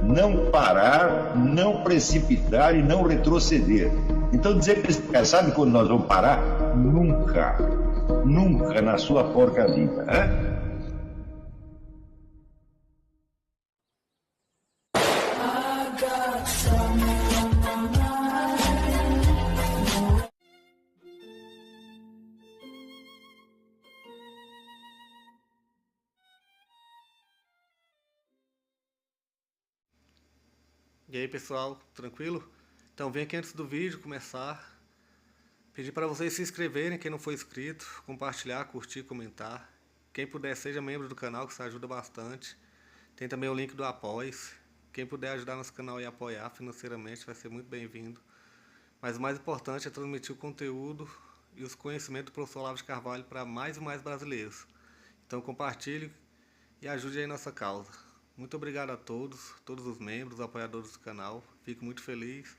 não parar, não precipitar e não retroceder. Então dizer para esse cara, sabe quando nós vamos parar? Nunca. Nunca na sua porca vida. Né? E aí pessoal, tranquilo? Então vem aqui antes do vídeo começar, pedir para vocês se inscreverem, quem não for inscrito, compartilhar, curtir, comentar. Quem puder seja membro do canal, que isso ajuda bastante. Tem também o link do Apoia-se. Quem puder ajudar nosso canal e apoiar financeiramente vai ser muito bem-vindo. Mas o mais importante é transmitir o conteúdo e os conhecimentos do professor Olavo de Carvalho para mais e mais brasileiros. Então compartilhe e ajude aí nossa causa. Muito obrigado a todos os membros, apoiadores do canal. Fico muito feliz.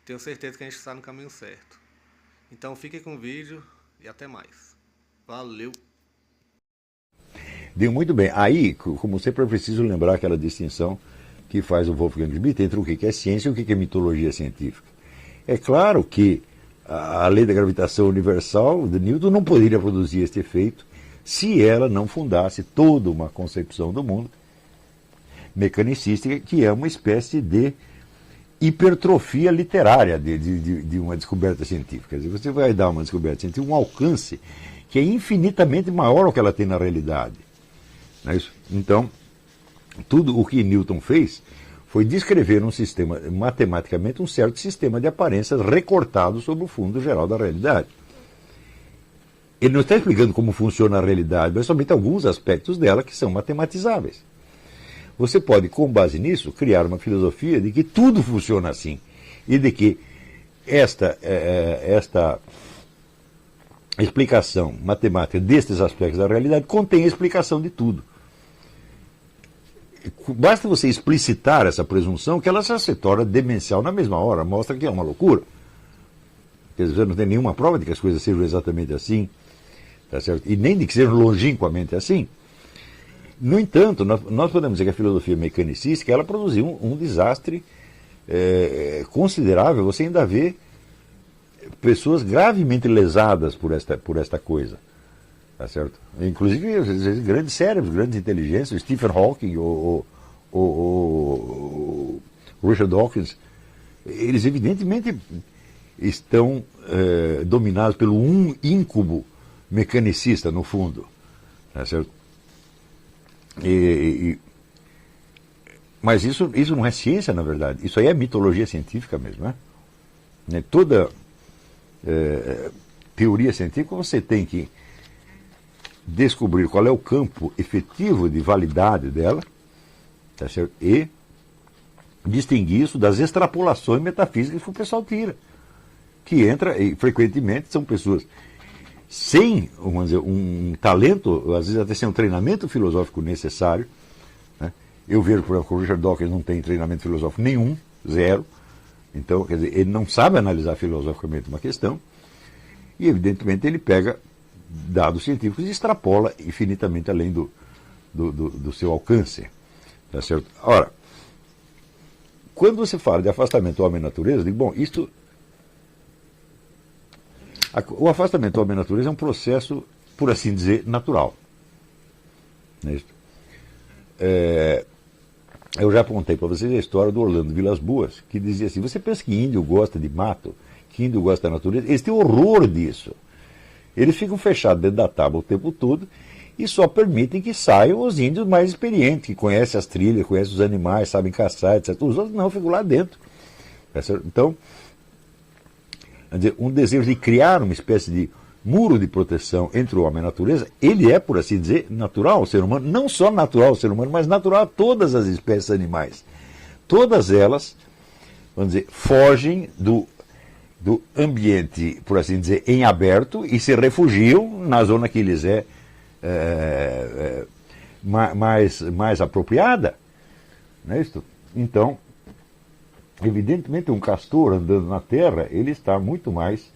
Tenho certeza que a gente está no caminho certo. Então fiquem com o vídeo e até mais. Valeu! Deu muito bem. Aí, como sempre, é preciso lembrar aquela distinção que faz o Wolfgang Schmidt entre o que é ciência e o que é mitologia científica. É claro que a lei da gravitação universal de Newton não poderia produzir este efeito se ela não fundasse toda uma concepção do mundo mecanicística, que é uma espécie de hipertrofia literária de uma descoberta científica. Quer dizer, você vai dar uma descoberta científica um alcance que é infinitamente maior do que ela tem na realidade. Não é isso? Então, tudo o que Newton fez foi descrever um sistema, matematicamente, um certo sistema de aparências recortado sobre o fundo geral da realidade. Ele não está explicando como funciona a realidade, mas somente alguns aspectos dela que são matematizáveis. Você pode, com base nisso, criar uma filosofia de que tudo funciona assim e de que esta explicação matemática destes aspectos da realidade contém a explicação de tudo. Basta você explicitar essa presunção que ela já se torna demencial na mesma hora, mostra que é uma loucura. Quer dizer, você não tem nenhuma prova de que as coisas sejam exatamente assim, tá certo? E nem de que sejam longínquamente assim. No entanto, nós podemos dizer que a filosofia mecanicística ela produziu um desastre considerável. Você ainda vê pessoas gravemente lesadas por esta coisa. Tá certo? Inclusive grandes cérebros, grandes inteligências, Stephen Hawking ou Richard Dawkins, eles evidentemente estão dominados pelo íncubo mecanicista, no fundo. Tá certo? Mas isso não é ciência, na verdade. Isso aí é mitologia científica mesmo. Né? Toda teoria científica você tem que descobrir qual é o campo efetivo de validade dela, tá certo? E distinguir isso das extrapolações metafísicas que o pessoal tira. Que entra, e frequentemente são pessoas sem, vamos dizer, um talento, às vezes até sem um treinamento filosófico necessário. Né? Eu vejo, por exemplo, que o Richard Dawkins não tem treinamento filosófico nenhum, zero. Então, quer dizer, ele não sabe analisar filosoficamente uma questão e, evidentemente, ele pega dados científicos e extrapola infinitamente além do seu alcance. Tá certo? Ora, quando você fala de afastamento do homem-natureza, eu digo, bom, o afastamento do homem-natureza é um processo, por assim dizer, natural. Não é isso? Eu já apontei para vocês a história do Orlando Vilas Boas, que dizia assim, você pensa que índio gosta de mato, que índio gosta da natureza? Eles têm horror disso. Eles ficam fechados dentro da tábua o tempo todo e só permitem que saiam os índios mais experientes, que conhecem as trilhas, conhecem os animais, sabem caçar, etc. Os outros não, ficam lá dentro. Então, quer dizer, um desejo de criar uma espécie de muro de proteção entre o homem e a natureza, ele é, por assim dizer, natural ao ser humano, não só natural ao ser humano, mas natural a todas as espécies animais. Todas elas, vamos dizer, fogem do ambiente, por assim dizer, em aberto e se refugiam na zona que lhes é mais apropriada. Não é isso? Então, evidentemente, um castor andando na terra, ele está muito mais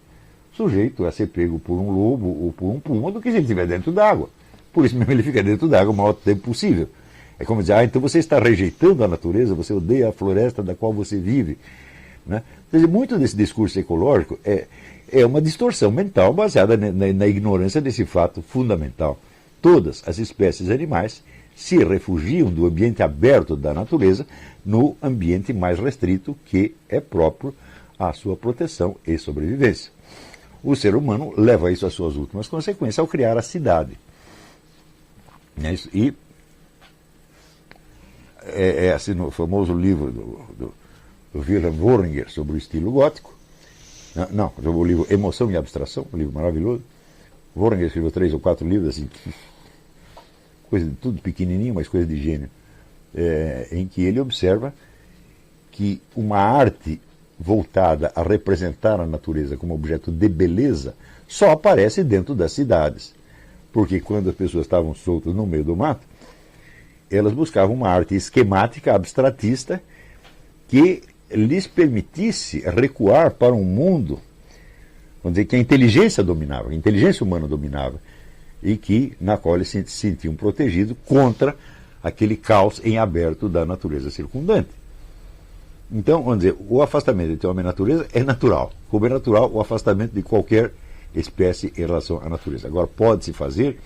sujeito a ser pego por um lobo ou por um puma do que se ele estiver dentro d'água. Por isso mesmo ele fica dentro d'água o maior tempo possível. É como dizer, então você está rejeitando a natureza, você odeia a floresta da qual você vive. Né? Quer dizer, muito desse discurso ecológico é uma distorção mental baseada na ignorância desse fato fundamental. Todas as espécies animais se refugiam do ambiente aberto da natureza no ambiente mais restrito que é próprio à sua proteção e sobrevivência. O ser humano leva isso às suas últimas consequências ao criar a cidade. E assim, no famoso livro do Wilhelm Wöhringer sobre o estilo gótico, não, o livro Emoção e Abstração, um livro maravilhoso. Wöhringer escreveu 3 ou 4 livros, assim, coisa de tudo pequenininho, mas coisa de gênio, em que ele observa que uma arte voltada a representar a natureza como objeto de beleza só aparece dentro das cidades. Porque quando as pessoas estavam soltas no meio do mato, elas buscavam uma arte esquemática, abstratista, que lhes permitisse recuar para um mundo, vamos dizer, que a inteligência dominava, a inteligência humana dominava, e na qual eles se sentiam protegidos contra aquele caos em aberto da natureza circundante. Então, vamos dizer, o afastamento entre homem e natureza é natural. Como é natural o afastamento de qualquer espécie em relação à natureza. Agora, pode-se fazer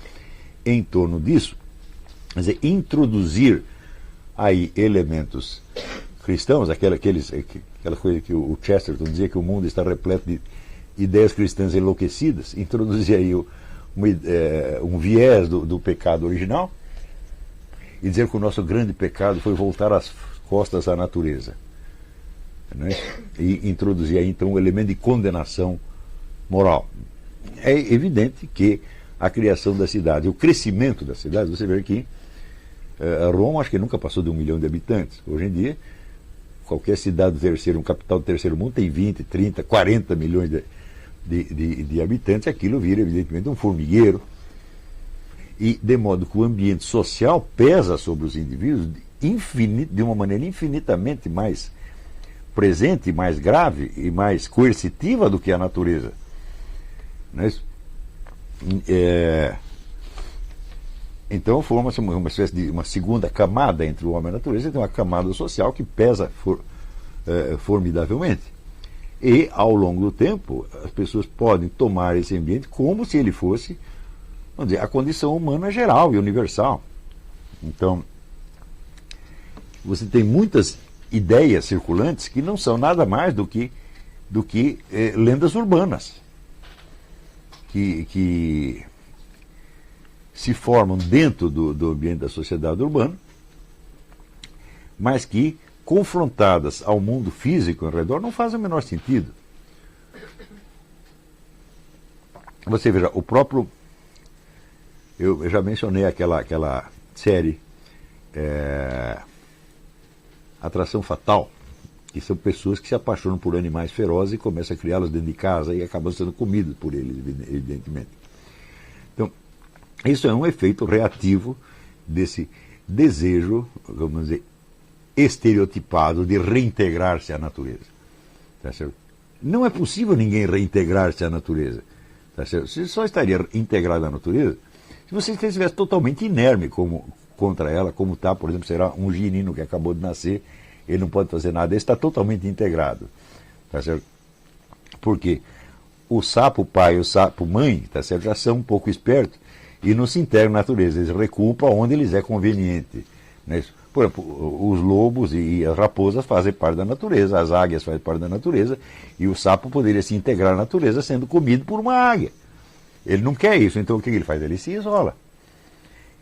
em torno disso, quer dizer, introduzir aí elementos cristãos, aquela coisa que o Chesterton dizia, que o mundo está repleto de ideias cristãs enlouquecidas, introduzir aí um viés do pecado original e dizer que o nosso grande pecado foi voltar as costas à natureza. Né? E introduzir aí então um elemento de condenação moral. É evidente que a criação da cidade, o crescimento da cidade, você vê que Roma acho que nunca passou de 1 milhão de habitantes. Hoje em dia, qualquer cidade do terceiro, um capital do terceiro mundo tem 20, 30, 40 milhões de habitantes. Aquilo vira evidentemente um formigueiro, e de modo que o ambiente social pesa sobre os indivíduos de uma maneira infinitamente mais presente, mais grave e mais coercitiva do que a natureza. Não é isso? Então forma-se uma espécie de uma segunda camada entre o homem e a natureza, tem uma camada social que pesa formidavelmente. E ao longo do tempo as pessoas podem tomar esse ambiente como se ele fosse, vamos dizer, a condição humana geral e universal. Então você tem muitas ideias circulantes que não são nada mais do que lendas urbanas que se formam dentro do ambiente da sociedade urbana, mas que, confrontadas ao mundo físico ao redor, não fazem o menor sentido. Você veja, o próprio... Eu já mencionei aquela série Atração Fatal, que são pessoas que se apaixonam por animais ferozes e começam a criá-los dentro de casa e acabam sendo comidos por eles, evidentemente. Então, isso é um efeito reativo desse desejo, vamos dizer, estereotipado de reintegrar-se à natureza. Tá certo? Não é possível ninguém reintegrar-se à natureza. Tá certo? Você só estaria integrado à natureza se você estivesse totalmente inerme contra ela, como está, por exemplo, será um girino que acabou de nascer, ele não pode fazer nada, ele está totalmente integrado. Tá certo? Porque o sapo pai e o sapo mãe, tá certo, já são um pouco espertos e não se integram na natureza, eles recuam para onde lhes é conveniente. Né? Por exemplo, os lobos e as raposas fazem parte da natureza, as águias fazem parte da natureza, e o sapo poderia se integrar à natureza sendo comido por uma águia. Ele não quer isso, então o que ele faz? Ele se isola.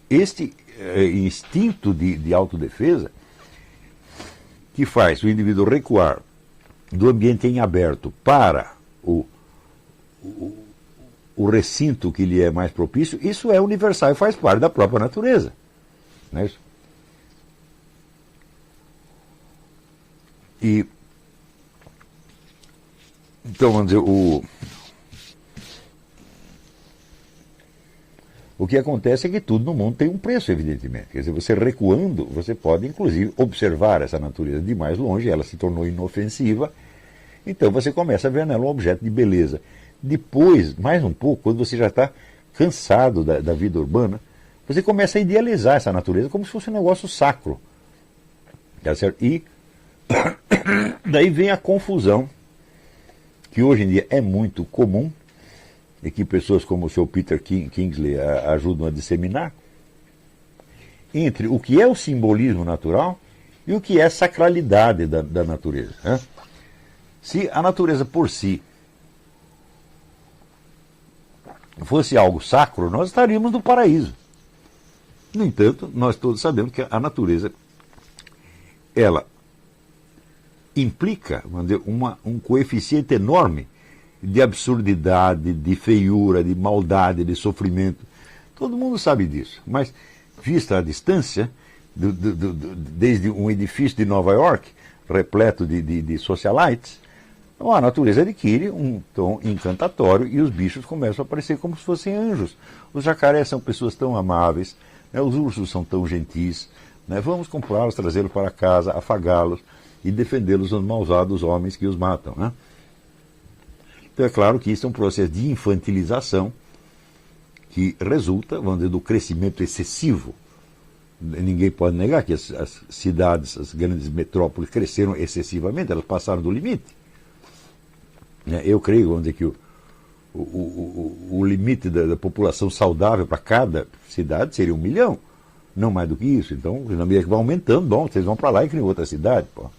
Este instinto de autodefesa que faz o indivíduo recuar do ambiente em aberto para o recinto que lhe é mais propício, isso é universal e faz parte da própria natureza. Não é isso? E então, vamos dizer, o que acontece é que tudo no mundo tem um preço, evidentemente. Quer dizer, você recuando, você pode, inclusive, observar essa natureza de mais longe, ela se tornou inofensiva, então você começa a ver nela um objeto de beleza. Depois, mais um pouco, quando você já está cansado da vida urbana, você começa a idealizar essa natureza como se fosse um negócio sacro. Tá certo? E daí vem a confusão, que hoje em dia é muito comum, e que pessoas como o seu Peter Kingsley ajudam a disseminar, entre o que é o simbolismo natural e o que é a sacralidade da natureza. Né? Se a natureza por si fosse algo sacro, nós estaríamos no paraíso. No entanto, nós todos sabemos que a natureza, ela implica, vamos dizer, um coeficiente enorme de absurdidade, de feiura, de maldade, de sofrimento. Todo mundo sabe disso, mas vista a distância, desde um edifício de Nova York, repleto de socialites, a natureza adquire um tom encantatório e os bichos começam a aparecer como se fossem anjos. Os jacarés são pessoas tão amáveis, né? Os ursos são tão gentis, né? Vamos comprá-los, trazê-los para casa, afagá-los e defendê-los dos malvados homens que os matam. Né? Então é claro que isso é um processo de infantilização que resulta, vamos dizer, do crescimento excessivo. Ninguém pode negar que as cidades, as grandes metrópoles cresceram excessivamente, elas passaram do limite. Eu creio, vamos dizer, que o limite da população saudável para cada cidade seria 1 milhão, não mais do que isso. Então, na medida que vai aumentando, bom, vocês vão para lá e criam outra cidade. Pô.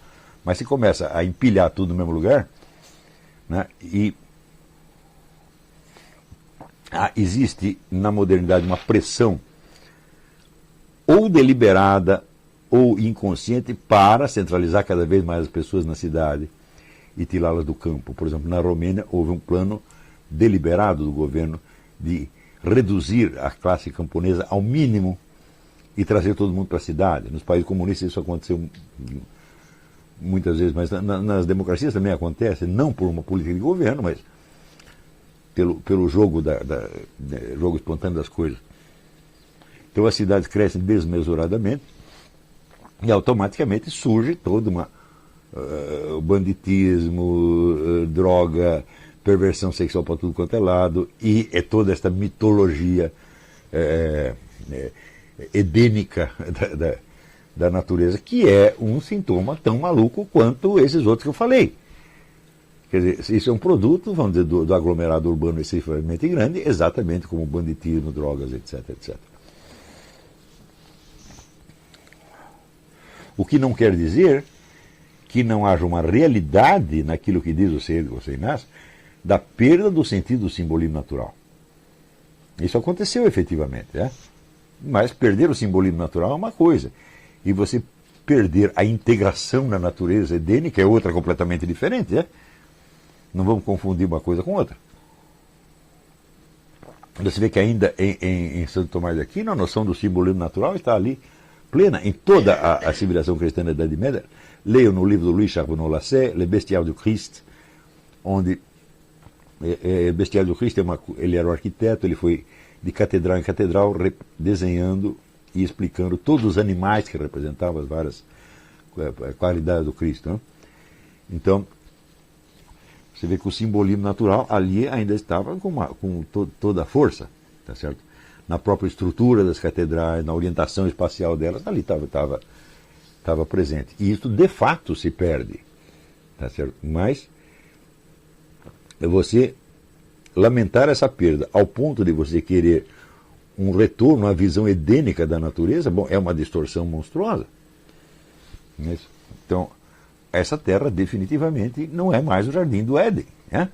Mas se começa a empilhar tudo no mesmo lugar, né, e existe na modernidade uma pressão ou deliberada ou inconsciente para centralizar cada vez mais as pessoas na cidade e tirá-las do campo. Por exemplo, na Romênia houve um plano deliberado do governo de reduzir a classe camponesa ao mínimo e trazer todo mundo para a cidade. Nos países comunistas isso aconteceu muitas vezes, mas nas democracias também acontece, não por uma política de governo, mas pelo jogo, jogo espontâneo das coisas. Então as cidades crescem desmesuradamente e automaticamente surge toda uma banditismo, droga, perversão sexual para tudo quanto é lado, e é toda esta mitologia edênica da natureza, que é um sintoma tão maluco quanto esses outros que eu falei. Quer dizer, isso é um produto, vamos dizer, do aglomerado urbano excessivamente grande, exatamente como banditismo, drogas, etc, etc. O que não quer dizer que não haja uma realidade naquilo que diz o Inácio, da perda do sentido do simbolismo natural. Isso aconteceu efetivamente, né? Mas perder o simbolismo natural é uma coisa, e você perder a integração na natureza edênica é outra completamente diferente, né? Não vamos confundir uma coisa com outra. Você vê que ainda em Santo Tomás de Aquino a noção do simbolismo natural está ali plena em toda a civilização cristã da Idade Média. Leiam no livro do Louis Charbonneau-Lasset, Le Bestiaire du Christ, onde Bestiaire du Christ, ele era um arquiteto, ele foi de catedral em catedral desenhando e explicando todos os animais que representavam as várias qualidades do Cristo. Né? Então, você vê que o simbolismo natural ali ainda estava com toda a força, tá certo? Na própria estrutura das catedrais, na orientação espacial delas, ali estava presente. E isso, de fato, se perde. Tá certo? Mas você lamentar essa perda ao ponto de você querer um retorno à visão edênica da natureza, bom, é uma distorção monstruosa. Então, essa terra definitivamente não é mais o jardim do Éden. Né?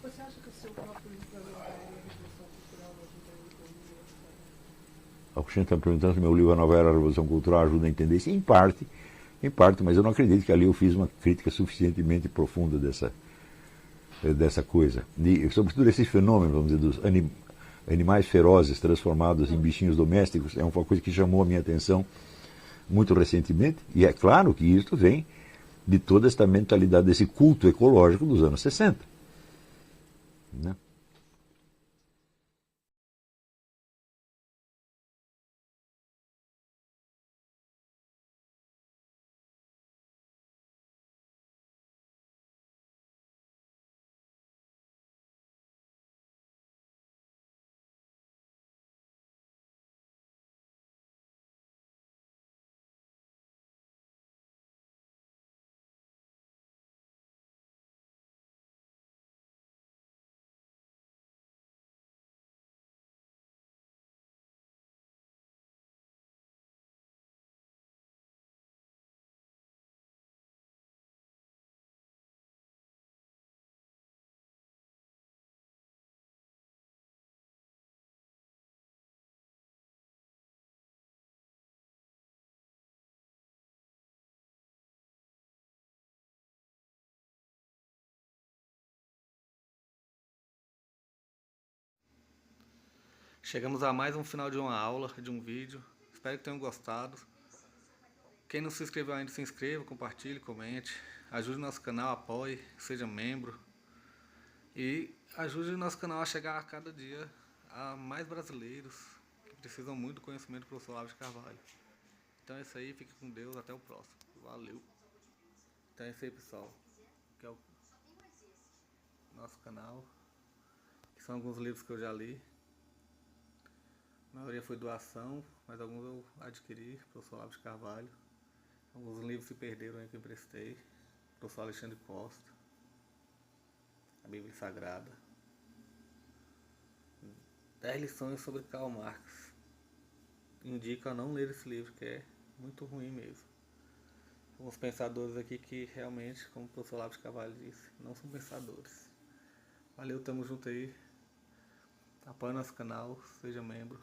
Você acha que o seu próprio livro A Revolução Cultural ajuda a O Xen está perguntando se meu livro A Nova Era, a Revolução Cultural ajuda a entender isso. Em parte, mas eu não acredito que ali eu fiz uma crítica suficientemente profunda dessa coisa. E, sobretudo esse fenômeno, vamos dizer, dos animais ferozes transformados em bichinhos domésticos, é uma coisa que chamou a minha atenção muito recentemente, e é claro que isso vem de toda esta mentalidade, desse culto ecológico dos anos 60. Né? Chegamos a mais um final de uma aula, de um vídeo. Espero que tenham gostado. Quem não se inscreveu ainda, se inscreva, compartilhe, comente. Ajude o nosso canal, apoie, seja membro. E ajude o nosso canal a chegar a cada dia a mais brasileiros que precisam muito do conhecimento do professor Olavo de Carvalho. Então é isso aí, fique com Deus, até o próximo. Valeu! Então é isso aí, pessoal. Que é o nosso canal. Que são alguns livros que eu já li. A maioria foi doação, mas alguns eu adquiri, professor Olavo de Carvalho. Alguns livros se perderam aí que eu emprestei. Professor Alexandre Costa. A Bíblia Sagrada. 10 lições sobre Karl Marx. Indico a não ler esse livro, que é muito ruim mesmo. Alguns pensadores aqui que realmente, como o professor Olavo de Carvalho disse, não são pensadores. Valeu, tamo junto aí. Apoie nosso canal, seja membro.